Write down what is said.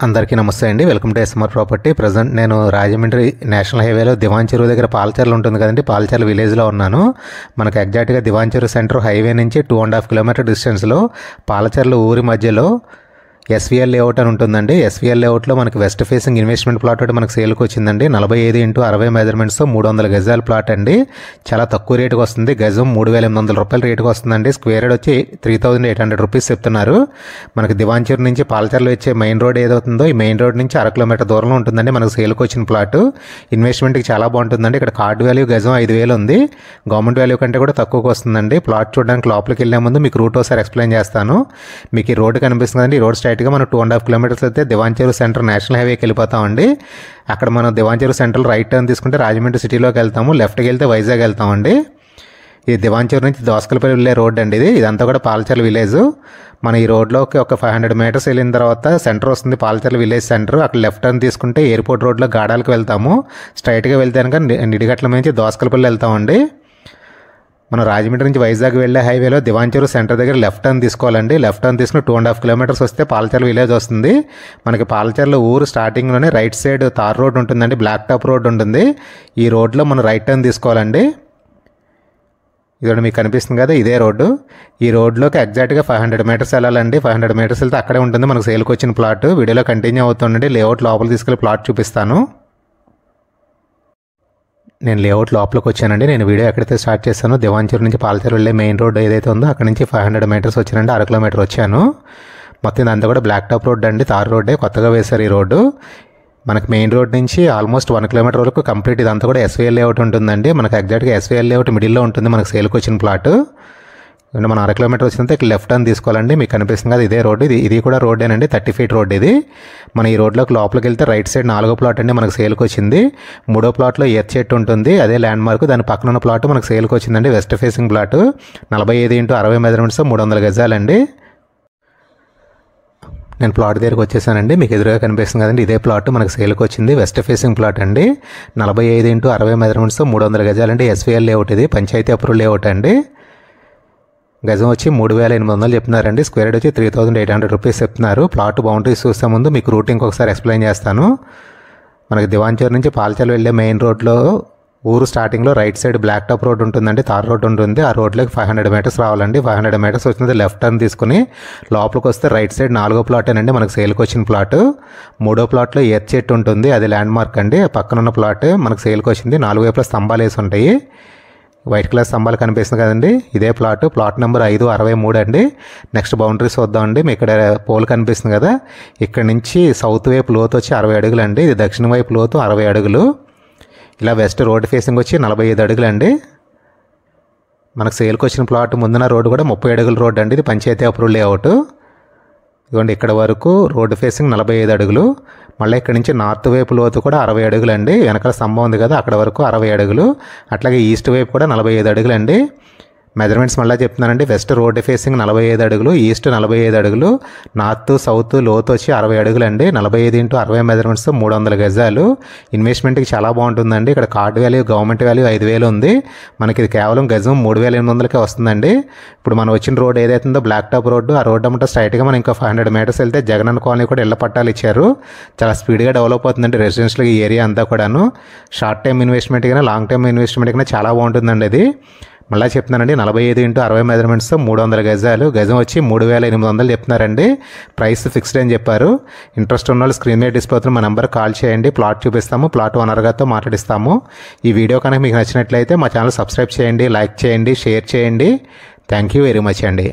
అందరికీ నమస్తే అండి. Welcome to SMR property. Present నేను రాజమండ్రి నేషనల్ హైవేలో దివాన్ చెరువు దగ్గర పాలచెర్ల ఉంటుంది కదండి, పాలచెర్ల విలేజ్లో ఉన్నాను. మనకు ఎగ్జాక్ట్గా దివాన్ చెరువు సెంటర్ హైవే నుంచి 2.5 కిలోమీటర్ డిస్టెన్స్లో పాలచెర్ల ఊరి మధ్యలో ఎస్విఎల్ లేఅవుట్ అని ఉంటుందండి. ఎస్విఎల్ లేఅవుట్లో మనకి వెస్ట్ ఫేసింగ్ ఇన్వెస్ట్మెంట్ ప్లాట్ ఒకటి మనకు సేల్కి వచ్చిందండి. 45x60 మెజర్మెంట్స్తో 300 గజాల ప్లాట్ అండి. చాలా తక్కువ రేటుకి వస్తుంది. గజం 3,800 రూపాయల రేటుకి వస్తుందండి. స్క్వేర్ యార్డ్ వచ్చి 3,800 రూపీస్ చెప్తున్నారు. మనకి దివాన్ చెరువు నుంచి పాలచెర్ల వచ్చే మెయిన్ రోడ్ ఏదవుతుందో ఈ మెయిన్ రోడ్ నుంచి 1/2 కిలోమీటర్ దూరంలో ఉంటుందండి మనకు సేల్కి వచ్చిన ప్లాట్. ఇన్వెస్ట్మెంట్కి చాలా బాగుంటుందండి. ఇక్కడ కార్డ్ వాల్యూ గజం 5,000 ఉంది. గవర్నమెంట్ వాల్యూ కంటే కూడా తక్కువకి వస్తుందండి. ప్లాట్ చూడడానికి లోపలికి వెళ్ళే ముందు మీకు రూట్ ఒకసారి ఎక్స్ప్లెయిన్ చేస్తాను. మీకు ఈ రోడ్డు కనిపిస్తుంది కదండి. ఈ రోడ్ స్ట్రైట్గా మనం 2.5 కిలోమీటర్స్ అయితే దివాన్ చెరువు సెంటర్ నేషనల్ హైవేకి వెళ్ళిపోతామండి. అక్కడ మనం దివాన్ చెరువు సెంటర్ రైట్ టర్న్ తీసుకుంటే రాజమండ్రి సిటీలోకి వెళ్తాము. లెఫ్ట్కి వెళ్తే వైజాగ్ వెళ్తామండి. ఈ దివాన్ చెరువు నుంచి దోసకలపల్లి వెళ్ళే రోడ్ అండి ఇది. ఇదంతా కూడా పాలచెర్ల విలేజ్. మన ఈ రోడ్లోకి ఒక 500 మీటర్స్ వెళ్ళిన తర్వాత సెంటర్ వస్తుంది, పాలచెర్ల విలేజ్ సెంటర్. అక్కడ లెఫ్ట్ టర్న్ తీసుకుంటే ఎయిర్పోర్ట్ రోడ్లో గాడాలకు వెళ్తాము. స్ట్రైట్గా వెళ్తే కనుక నిడిగట్ల నుంచి దోసకలపల్లి వెళ్తామండి. మనం రాజమండ్రి నుంచి వైజాగ్ వెళ్ళే హైవేలో దివాన్ చెరువు సెంటర్ దగ్గర లెఫ్ట్ టర్న్ తీసుకోవాలండి. లెఫ్ట్ టర్న్ తీసుకుని 2.5 కిలోమీటర్స్ వస్తే పాలచెర్ల విలేజ్ వస్తుంది. మనకి పాలచెర్ల ఊరు స్టార్టింగ్లోనే రైట్ సైడ్ తార్ రోడ్ ఉంటుందండి, బ్లాక్ టాప్ రోడ్ ఉంటుంది. ఈ రోడ్లో మనం రైట్ టర్న్ తీసుకోవాలండి. ఇదిగోండి మీకు కనిపిస్తుంది కదా, ఇదే రోడ్డు. ఈ రోడ్లోకి ఎగ్జాక్ట్గా 500 మీటర్స్ వెళ్ళాలండి. 500 మీటర్స్ వెళ్తే అక్కడే ఉంటుంది మనకు సేల్కి వచ్చిన ప్లాట్. వీడియోలో కంటిన్యూ అవుతుండండి. లేఅవుట్ లోపల తీసుకెళ్ళి ప్లాట్ చూపిస్తాను. నేను లేఅవుట్ లోపలికి వచ్చానండి. నేను వీడియో ఎక్కడైతే స్టార్ట్ చేశానో దివాన్ చెరువు నుంచి పాలచెర్ల వెళ్ళే మెయిన్ రోడ్ ఏదైతే ఉందో అక్కడ నుంచి 500 మీటర్స్ వచ్చానండి. 1/2 కిలోమీటర్ వచ్చాను. మొత్తం ఇదంతా కూడా బ్లాక్ టాప్ రోడ్ అండి, తార్ రోడ్డే. కొత్తగా వేశారు ఈ రోడ్డు. మనకి మెయిన్ రోడ్ నుంచి ఆల్మోస్ట్ 1 కిలోమీటర్ వరకు కంప్లీట్ ఇదంతా కూడా ఎస్విఎల్ లేఅవుట్ ఉంటుందండి. మనకు ఎగ్జాక్ట్గా ఎస్విఎల్ లేఅవుట్ మిడిల్లో ఉంటుంది మనకు సేల్కి వచ్చిన ప్లాట్. మనం 1/2 కిలోమీటర్ వచ్చినంత ఇక్కడ లెఫ్ట్ టర్న్ తీసుకోవాలండి. మీకు కనిపిస్తుంది కదా, ఇదే రోడ్డు. ఇది కూడా రోడ్డేనండి, 30 ఫీట్ రోడ్ ఇది. మన ఈ రోడ్లోకి లోపలికి వెళ్తే రైట్ సైడ్ 4వ ప్లాట్ అండి మనకు సేల్కి వచ్చింది. 3వ ప్లాట్లో ఎర్త్ చెట్టు ఉంటుంది, అదే ల్యాండ్ మార్క్. దాని పక్కన ఉన్న ప్లాట్ మనకు సేల్కి వచ్చిందండి. West facing plot 45x60 measurements 300 గజాలండి. నేను ప్లాట్ దగ్గరికి వచ్చేసానండి. మీకు ఎదురుగా కనిపిస్తుంది కదండి, ఇదే ప్లాట్ మనకు సేల్కి వచ్చింది. వెస్ట్ ఫేసింగ్ ప్లాట్ అండి. 45x60 measurements 300 గజాలండి. ఎస్విఎల్ లేఅవుట్ ఇది, పంచాయతీ అప్రూవల్ లేఅవుట్ అండి. గజం వచ్చి 3,800 చెప్తున్నారండి. స్క్వేర్ యార్డ్ వచ్చి 3,800 రూపీస్ చెప్తున్నారు. ప్లాట్ బౌండరీస్ చూసే ముందు మీకు రూటింగ్ ఒకసారి ఎక్స్ప్లెయిన్ చేస్తాను. మనకి దివాన్ చెరువు నుంచి పాలచెర్ల వెళ్ళే మెయిన్ రోడ్లో ఊరు స్టార్టింగ్లో right side black top road ఉంటుందండి, తార్ రోడ్ ఉంటుంది. ఆ రోడ్లోకి 500 మీటర్స్ రావాలండి. 500 మీటర్స్ వచ్చినది లెఫ్ట్ టర్న్ తీసుకుని లోపలికి వస్తే రైట్ సైడ్ 4వ ప్లాటేనండి మనకు సేల్కి వచ్చిన ప్లాట్. 3వ ప్లాట్లో ఎర్త్ చెట్టు ఉంటుంది, అది ల్యాండ్ మార్క్ అండి. పక్కన ఉన్న ప్లాట్ మనకు సేల్కి వచ్చింది. 4 వైపులా స్తంభాలు వేసి ఉంటాయి, వైట్ కలర్ స్తంభాలు కనిపిస్తుంది కదండి, ఇదే ప్లాట్. ప్లాట్ నెంబర్ 563 అండి. నెక్స్ట్ బౌండరీస్ వద్దామండి. మీకు ఇక్కడ పోల్ కనిపిస్తుంది కదా, ఇక్కడ నుంచి సౌత్ వైపు లోతు వచ్చి 60 అడుగులు అండి. ఇది దక్షిణ వైపు లోతు 60 అడుగులు. ఇలా వెస్ట్ రోడ్ ఫేసింగ్ వచ్చి 45 అడుగులు అండి. మనకు సేల్కి వచ్చిన ప్లాట్ ముందున్న రోడ్డు కూడా 30 అడుగుల రోడ్ అండి. ఇది పంచాయతీ అప్రూవల్ లేఅవుట్. ఇదిగోండి ఇక్కడ వరకు రోడ్డు ఫేసింగ్ 45 అడుగులు. మళ్ళీ ఇక్కడ నుంచి నార్త్ వైపు లోతు కూడా 60 అడుగులు అండి. వెనకాల స్తంభం ఉంది కదా, అక్కడ వరకు 60 అడుగులు. అట్లాగే ఈస్ట్ వైపు కూడా 45 అడుగులు అండి. మెజర్మెంట్స్ మళ్ళీ చెప్తున్నానండి. వెస్ట్ రోడ్ ఫేసింగ్ 45 అడుగులు, ఈస్ట్ 45 అడుగులు, నార్త్ సౌత్ లోతు వచ్చి 60 అడుగులు అండి. 45x60 మెజర్మెంట్స్ 300 గజాలు. ఇన్వెస్ట్మెంట్కి చాలా బాగుంటుందండి. ఇక్కడ కార్డ్ వాల్యూ గవర్నమెంట్ వాల్యూ 5,000 ఉంది. మనకి ఇది కేవలం గజం 3,800కే వస్తుందండి. ఇప్పుడు మనం వచ్చిన రోడ్ ఏదైతుందో బ్లాక్ టాప్ రోడ్డు, ఆ రోడ్ అమ్మట స్ట్రైట్గా మనం ఇంకా 500 మీటర్స్ వెళ్తే జగనన్న కాలనీ కూడా ఇళ్ల పట్టాలు ఇచ్చారు. చాలా స్పీడ్గా డెవలప్ అవుతుందండి రెసిడెన్షియల్ ఈ ఏరియా అంతా కూడాను. షార్ట్ టైం ఇన్వెస్ట్మెంట్ కన్నా లాంగ్ టైం ఇన్వెస్ట్మెంట్ కన్నా చాలా బాగుంటుందండి ఇది. మళ్ళీ చెప్తున్నానండి, 45x60 మెజర్మెంట్స్ 300 గజాలు. గజం వచ్చి 3,800 చెప్తున్నారండి. ప్రైస్ ఫిక్స్డ్ అని చెప్పారు. ఇంట్రెస్ట్ ఉన్న వాళ్ళు స్క్రీన్ మీద డిస్ప్లే అవుతున్న మా నెంబర్ కాల్ చేయండి. ప్లాట్ చూపిస్తాము, ప్లాట్ ఓనర్ గారితో మాట్లాడిస్తాము. ఈ వీడియో కనుక మీకు నచ్చినట్లయితే మా ఛానల్ సబ్స్క్రైబ్ చేయండి, లైక్ చేయండి, షేర్ చేయండి. థ్యాంక్ యూ వెరీ మచ్ అండి.